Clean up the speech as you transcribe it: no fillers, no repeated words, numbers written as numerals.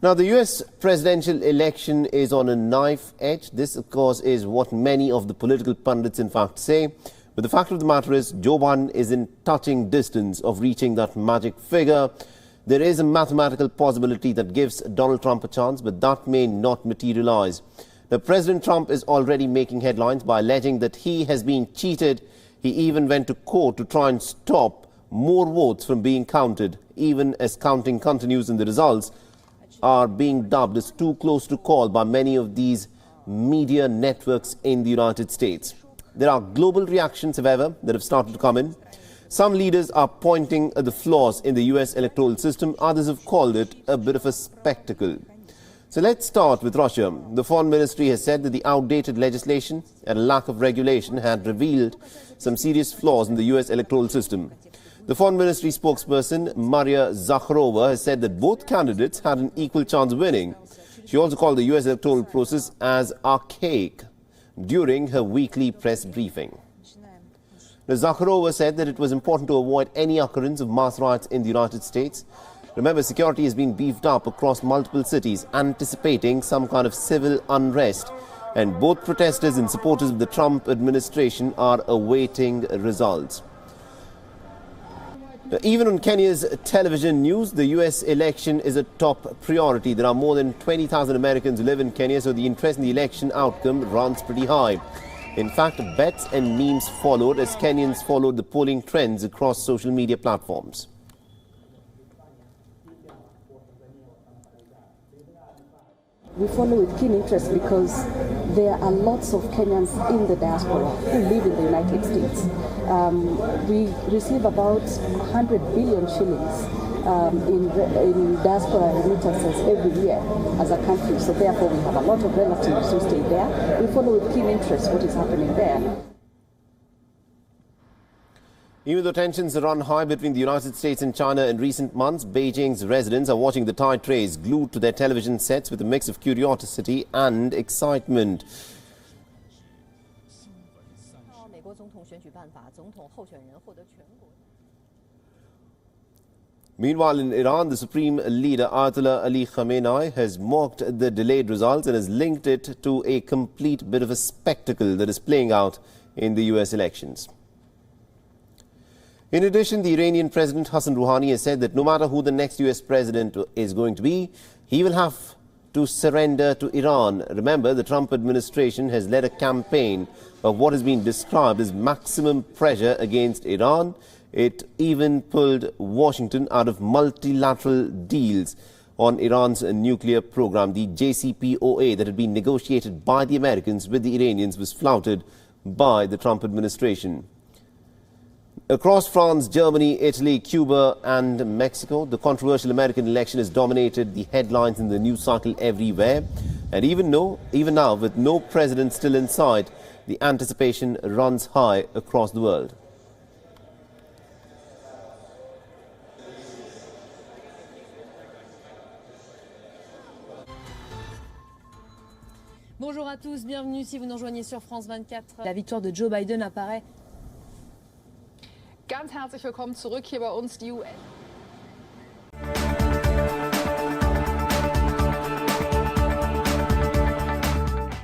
Now, the US presidential election is on a knife edge. This, of course, is what many of the political pundits, in fact, say. But the fact of the matter is, Joe Biden is in touching distance of reaching that magic figure. There is a mathematical possibility that gives Donald Trump a chance, but that may not materialize. Now, President Trump is already making headlines by alleging that he has been cheated. He even went to court to try and stop more votes from being counted, even as counting continues and the results are being dubbed as too close to call by many of these media networks in the United States. There are global reactions, however, that have started to come in. Some leaders are pointing at the flaws in the US electoral system. Others have called it a bit of a spectacle. So let's start with Russia. The Foreign Ministry has said that the outdated legislation and a lack of regulation had revealed some serious flaws in the US electoral system. The Foreign Ministry spokesperson, Maria Zakharova, has said that both candidates had an equal chance of winning. She also called the US electoral process as archaic during her weekly press briefing. Now, Zakharova said that it was important to avoid any occurrence of mass riots in the United States. Remember, security has been beefed up across multiple cities, anticipating some kind of civil unrest. And both protesters and supporters of the Trump administration are awaiting results. Even on Kenya's television news, the US election is a top priority. There are more than 20,000 Americans who live in Kenya, so the interest in the election outcome runs pretty high. In fact, bets and memes followed as Kenyans followed the polling trends across social media platforms. We follow with keen interest because there are lots of Kenyans in the diaspora who live in the United States. We receive about 100 billion shillings in diaspora remittances every year as a country. So therefore we have a lot of relatives who stay there. We follow with keen interest what is happening there. Even though tensions run high between the United States and China in recent months, Beijing's residents are watching the tide race glued to their television sets with a mix of curiosity and excitement. Meanwhile, in Iran, the supreme leader Ayatollah Ali Khamenei has mocked the delayed results and has linked it to a complete bit of a spectacle that is playing out in the US elections. In addition, the Iranian President Hassan Rouhani has said that no matter who the next US president is going to be, he will have to surrender to Iran. Remember, the Trump administration has led a campaign of what has been described as maximum pressure against Iran. It even pulled Washington out of multilateral deals on Iran's nuclear program. The JCPOA that had been negotiated by the Americans with the Iranians was flouted by the Trump administration. Across France, Germany, Italy, Cuba and Mexico, the controversial American election has dominated the headlines in the news cycle everywhere. And even now, with no president still in sight, the anticipation runs high across the world. Bonjour à tous, bienvenue si vous nous rejoignez sur France 24. La victoire de Joe Biden apparaît. Ganz herzlich willkommen zurück hier bei uns, die UN.